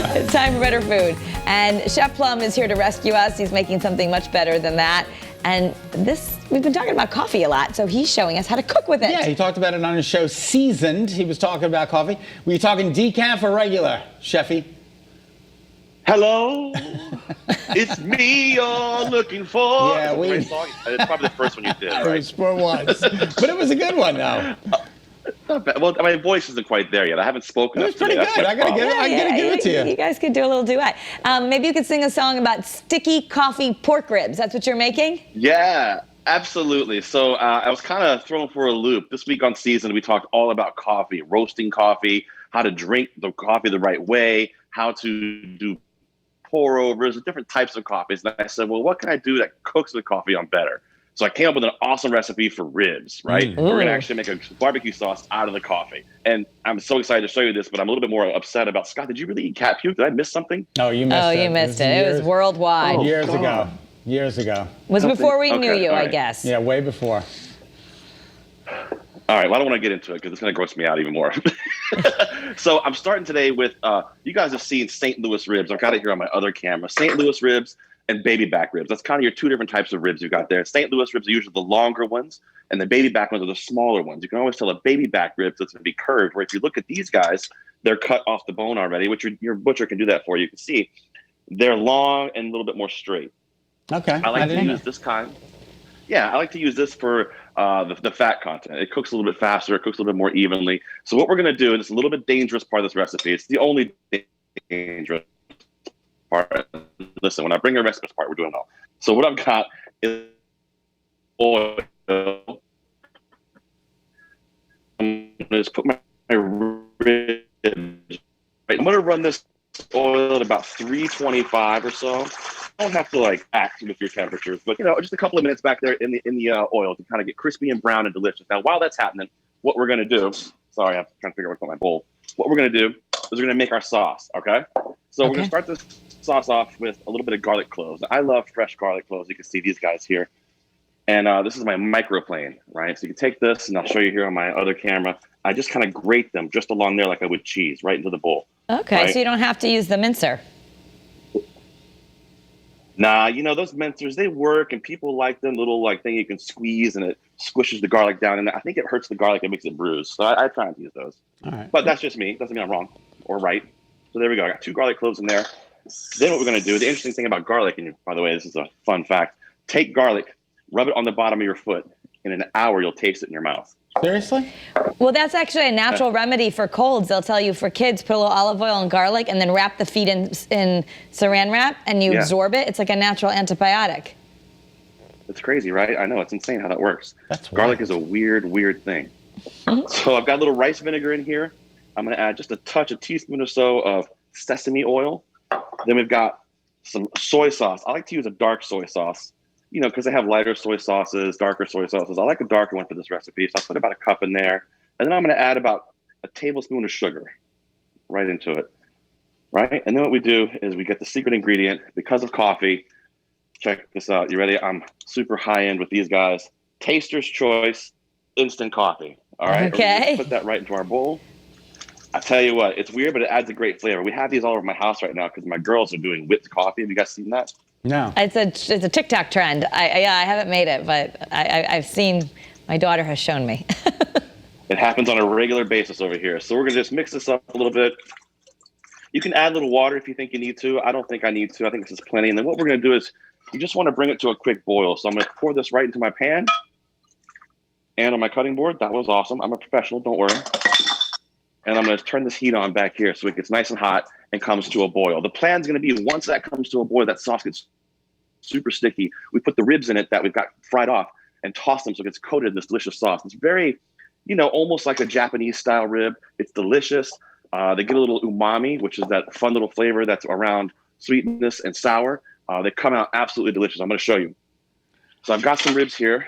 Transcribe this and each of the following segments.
It's time for better food. And Chef Plum is here to rescue us. He's making something much better than that. And we've been talking about coffee a lot, so he's showing us how to cook with it. Yeah, he talked about it on his show, Seasoned. He was talking about coffee. Were you talking decaf or regular, Chefy? Hello, it's me you're looking for. Yeah, It's probably the first one you did, right? It was for once. But it was a good one, though. Not bad. Well, my voice isn't quite there yet. I haven't spoken. It was pretty good. I gotta give it to you. You guys could do a little duet. Maybe you could sing a song about sticky coffee pork ribs. That's what you're making? Yeah, absolutely. So I was kind of thrown for a loop. This week on Season, we talked all about coffee, roasting coffee, how to drink the coffee the right way, how to do pour overs, different types of coffees. And I said, well, what can I do that cooks the coffee on better? So I came up with an awesome recipe for ribs, right? We're going to actually make a barbecue sauce out of the coffee. And I'm so excited to show you this, but I'm a little bit more upset about, Scott, did you really eat cat puke? Did I miss something? Oh, you missed it. Oh, you missed it. It was worldwide. Years ago. Years ago. Was before we knew you, I guess. Yeah, way before. All right, well, I don't want to get into it because it's going to gross me out even more. So I'm starting today with, you guys have seen St. Louis ribs. I've got it here on my other camera. St. Louis ribs and baby back ribs. That's kind of your two different types of ribs you got there. St. Louis ribs are usually the longer ones, and the baby back ones are the smaller ones. You can always tell a baby back rib that's going to be curved, where if you look at these guys, they're cut off the bone already, which your butcher can do that for you. You can see they're long and a little bit more straight. Okay. I like to use this kind. Yeah, I like to use this for the fat content. It cooks a little bit faster. It cooks a little bit more evenly. So what we're going to do, and it's a little bit dangerous part of this recipe. It's the only dangerous part. Listen, when I bring a recipe part, we're doing it all. So what I've got is oil. I'm going to just put my ribs. I'm going to run this oil at about 325 or so. You don't have to like act with your temperatures, but just a couple of minutes back there in the oil to kind of get crispy and brown and delicious. Now, while that's happening, what we're going to do, sorry, I'm trying to figure out what's on my bowl. What we're going to do is we're going to make our sauce, okay? So we're going to start this sauce off with a little bit of garlic cloves. I love fresh garlic cloves. You can see these guys here. And this is my microplane, right? So you can take this, and I'll show you here on my other camera. I just kind of grate them just along there like I would cheese, right into the bowl. Okay, right? so you don't have to use the mincer. Nah, those mincers, they work, and people like them little thing you can squeeze, and it squishes the garlic down. And I think it hurts the garlic. It makes it bruise. So I try not to use those. All right. But that's just me. Doesn't mean I'm wrong or right. So there we go. I got 2 garlic cloves in there. Then what we're going to do, the interesting thing about garlic, and by the way, this is a fun fact, take garlic, rub it on the bottom of your foot. In an hour, you'll taste it in your mouth. Seriously? Well, that's actually a natural remedy for colds. They'll tell you for kids, put a little olive oil and garlic and then wrap the feet in saran wrap and you absorb it. It's like a natural antibiotic. It's crazy, right? I know. It's insane how that works. That's garlic wild. is a weird thing. So I've got a little rice vinegar in here. I'm going to add just a teaspoon or so of sesame oil. Then we've got some soy sauce. I like to use a dark soy sauce, because they have lighter soy sauces, darker soy sauces. I like a darker one for this recipe, so I'll put about a cup in there. And then I'm going to add about a tablespoon of sugar right into it, right? And then what we do is we get the secret ingredient because of coffee. Check this out. You ready? I'm super high end with these guys. Taster's Choice instant coffee. All right. Okay. Put that right into our bowl. I tell you what, it's weird, but it adds a great flavor. We have these all over my house right now because my girls are doing whipped coffee. Have you guys seen that? No. It's a TikTok trend. I haven't made it, but I've seen. My daughter has shown me. It happens on a regular basis over here. So we're gonna just mix this up a little bit. You can add a little water if you think you need to. I don't think I need to. I think this is plenty. And then what we're gonna do is you just want to bring it to a quick boil. So I'm gonna pour this right into my pan and on my cutting board. That was awesome. I'm a professional. Don't worry. And I'm going to turn this heat on back here so it gets nice and hot and comes to a boil. The plan's going to be once that comes to a boil, that sauce gets super sticky. We put the ribs in it that we've got fried off and toss them so it gets coated in this delicious sauce. It's very, almost like a Japanese style rib. It's delicious. They get a little umami, which is that fun little flavor that's around sweetness and sour. They come out absolutely delicious. I'm going to show you. So I've got some ribs here.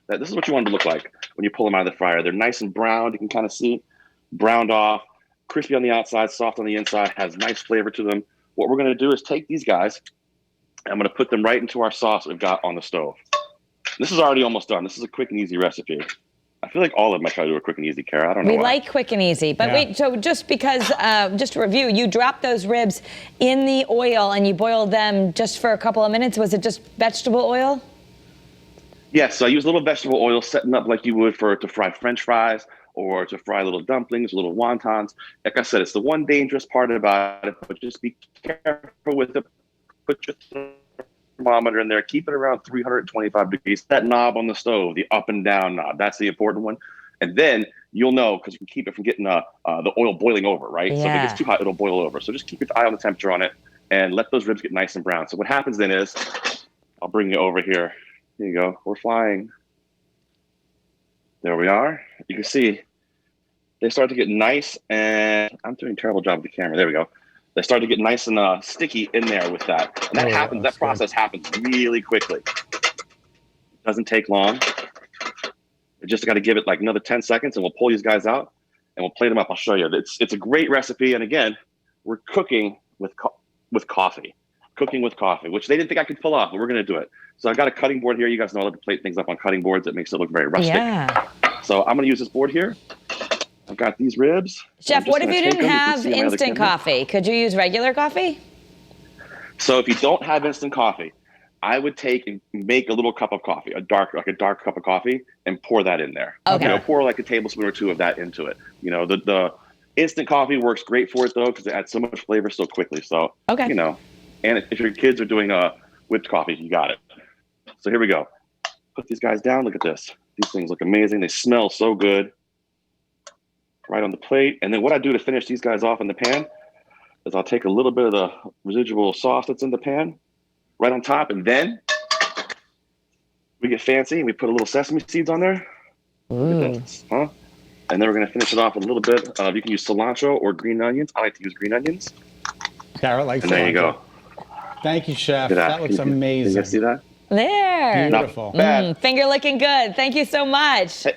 This is what you want them to look like when you pull them out of the fryer. They're nice and browned. You can kind of see. Browned off, crispy on the outside, soft on the inside, has nice flavor to them. What we're going to do is take these guys, and I'm going to put them right into our sauce we've got on the stove. This is already almost done. This is a quick and easy recipe. I feel like all of them I try to do a quick and easy, Kara. I don't know We why. like quick and easy. But Yeah. wait, so just because, just to review, you dropped those ribs in the oil and you boiled them just for a couple of minutes. Was it just vegetable oil? Yes, so I use a little vegetable oil, setting up like you would to fry French fries or to fry little dumplings, little wontons. Like I said, it's the one dangerous part about it, but just be careful with it. Put your thermometer in there. Keep it around 325 degrees. That knob on the stove, the up and down knob, that's the important one. And then you'll know, because you can keep it from getting the oil boiling over, right? So if it gets too hot, it'll boil over. So just keep your eye on the temperature on it and let those ribs get nice and brown. So what happens then is, I'll bring you over here. Here you go. We're flying. There we are. You can see they start to get nice, and I'm doing a terrible job with the camera. There we go. They start to get nice and sticky in there with that. And that happens. That process happens really quickly. It doesn't take long. We just got to give it like another 10 seconds, and we'll pull these guys out, and we'll plate them up. I'll show you. It's a great recipe, and again, we're cooking with coffee. Cooking with coffee, which they didn't think I could pull off, but we're going to do it. So I've got a cutting board here. You guys know I love to plate things up on cutting boards. It makes it look very rustic. Yeah. So I'm going to use this board here. I've got these ribs. Chef, what if you didn't have instant coffee? Could you use regular coffee? So if you don't have instant coffee, I would take and make a little cup of coffee, a dark cup of coffee, and pour that in there. Okay. You know, pour like a tablespoon or two of that into it. You know, the instant coffee works great for it though, because it adds so much flavor so quickly. So, okay. You know, and if your kids are doing whipped coffee, you got it. So here we go. Put these guys down. Look at this. These things look amazing. They smell so good. Right on the plate. And then what I do to finish these guys off in the pan is I'll take a little bit of the residual sauce that's in the pan right on top. And then we get fancy and we put a little sesame seeds on there. Look at this, huh? And then we're going to finish it off with a little bit of, you can use cilantro or green onions. I like to use green onions. Kara likes And there you go. Thank you, Chef. Look at That looks amazing. Can you see that? There. Beautiful. Not bad. Finger looking good. Thank you so much. Hey,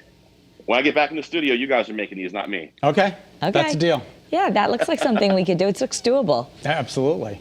when I get back in the studio, you guys are making these, not me. Okay. Okay. That's the deal. Yeah, that looks like something we could do. It looks doable. Absolutely.